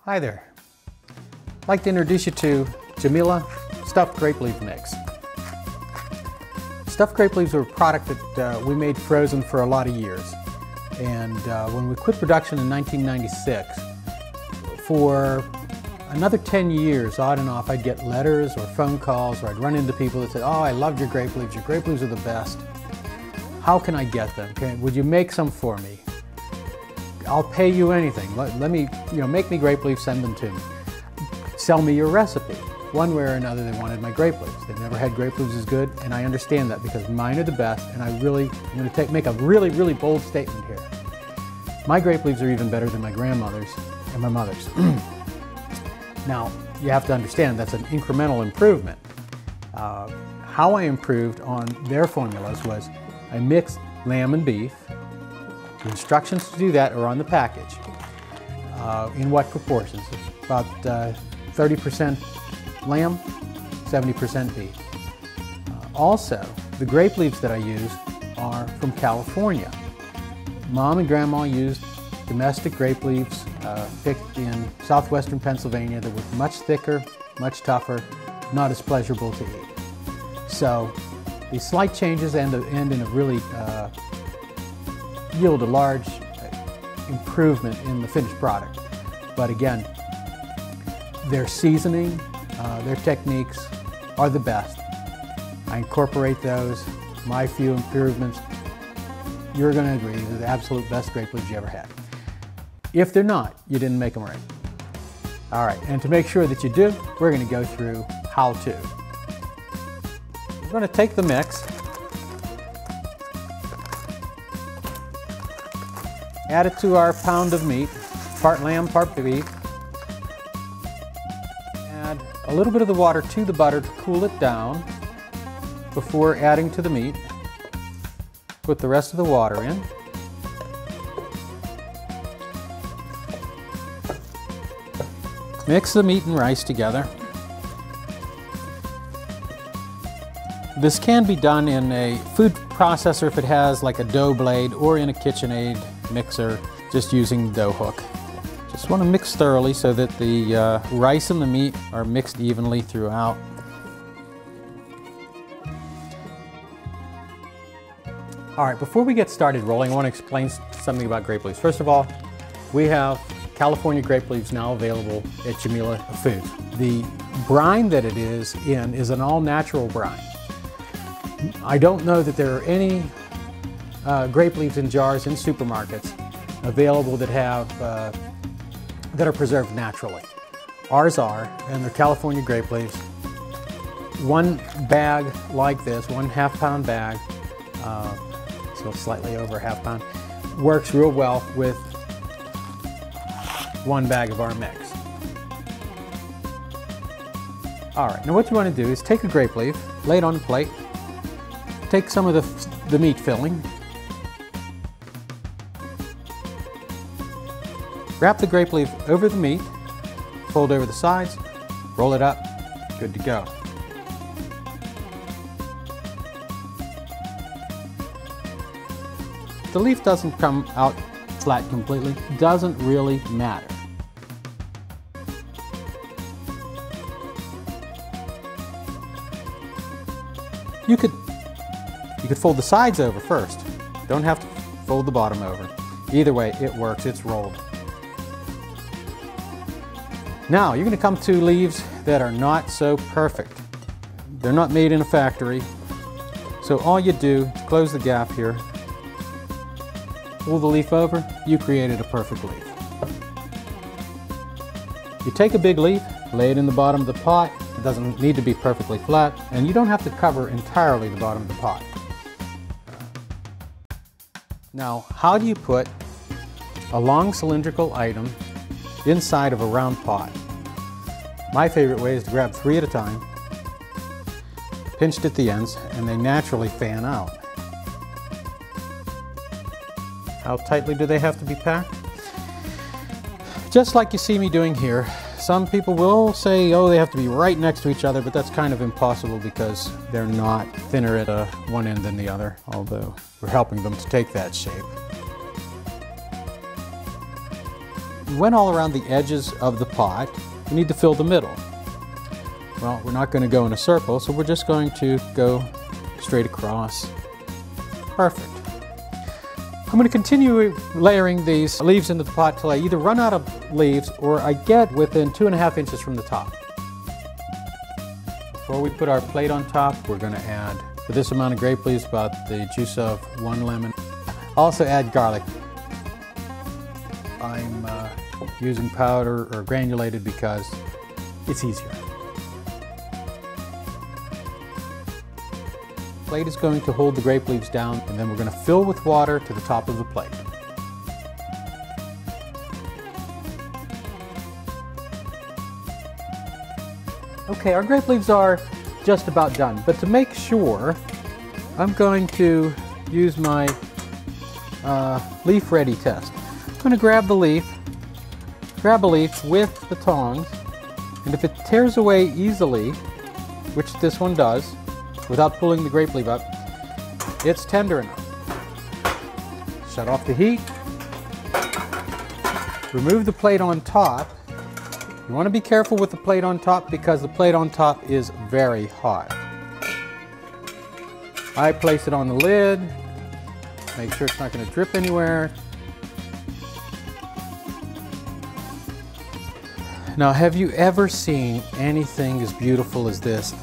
Hi there. I'd like to introduce you to Jamila Stuffed Grape Leaf Mix. Stuffed grape leaves are a product that we made frozen for a lot of years. And when we quit production in 1996, for another 10 years, on and off, I'd get letters or phone calls, or I'd run into people that said, "Oh, I loved your grape leaves are the best. How can I get them? Would you make some for me? I'll pay you anything. Let me, make me grape leaves, send them to me. Sell me your recipe." One way or another, they wanted my grape leaves. They've never had grape leaves as good, and I understand that because mine are the best, and I'm going to make a really, really bold statement here. My grape leaves are even better than my grandmother's and my mother's. Now, you have to understand that's an incremental improvement. How I improved on their formulas was I mixed lamb and beef. The instructions to do that are on the package. In what proportions? About 30% lamb, 70% beef. Also, the grape leaves that I use are from California. Mom and Grandma used domestic grape leaves picked in southwestern Pennsylvania that were much thicker, much tougher, not as pleasurable to eat. So these slight changes end in a really yield a large improvement in the finished product. But again, their seasoning, their techniques are the best. I incorporate those, my few improvements. You're going to agree they're the absolute best grape leaves you ever had. If they're not, you didn't make them right. All right, and to make sure that you do, we're going to go through how to. We're going to take the mix, add it to our pound of meat, part lamb, part beef. Add a little bit of the water to the butter to cool it down before adding to the meat. Put the rest of the water in. Mix the meat and rice together. This can be done in a food processor if it has like a dough blade, or in a KitchenAid mixer just using the dough hook. Just want to mix thoroughly so that the rice and the meat are mixed evenly throughout. All right, before we get started rolling, I want to explain something about grape leaves. First of all, we have California grape leaves now available at Jamila Foods. The brine that it is in is an all-natural brine. I don't know that there are any grape leaves in jars in supermarkets available that have that are preserved naturally. Ours are, and they're California grape leaves. One bag like this, 1/2 pound bag, so slightly over 1/2 pound, works real well with one bag of our mix. All right, now what you want to do is take a grape leaf, lay it on the plate, take some of the meat filling, wrap the grape leaf over the meat, fold over the sides, roll it up, good to go. The leaf doesn't come out flat completely, doesn't really matter. You could fold the sides over first. Don't have to fold the bottom over. Either way, it works, it's rolled. Now, you're going to come to leaves that are not so perfect. They're not made in a factory. So all you do is close the gap here, pull the leaf over, you created a perfect leaf. You take a big leaf, lay it in the bottom of the pot. It doesn't need to be perfectly flat, and you don't have to cover entirely the bottom of the pot. Now, how do you put a long cylindrical item inside of a round pot? My favorite way is to grab 3 at a time, pinched at the ends, and they naturally fan out. How tightly do they have to be packed? Just like you see me doing here. Some people will say, oh, they have to be right next to each other, but that's kind of impossible because they're not thinner at one end than the other, although we're helping them to take that shape. We went all around the edges of the pot. We need to fill the middle. Well, we're not going to go in a circle, so we're just going to go straight across. Perfect. I'm going to continue layering these leaves into the pot till I either run out of leaves or I get within 2.5 inches from the top. Before we put our plate on top, we're going to add, for this amount of grape leaves, about the juice of 1 lemon. Also add garlic. I'm using powder or granulated because it's easier. The plate is going to hold the grape leaves down, and then we're going to fill with water to the top of the plate. Okay, our grape leaves are just about done, but to make sure, I'm going to use my leaf ready test. I'm going to grab a leaf with the tongs, and if it tears away easily, which this one does, without pulling the grape leaf up, it's tender enough. Shut off the heat. Remove the plate on top. You want to be careful with the plate on top because the plate on top is very hot. I place it on the lid. Make sure it's not going to drip anywhere. Now, have you ever seen anything as beautiful as this?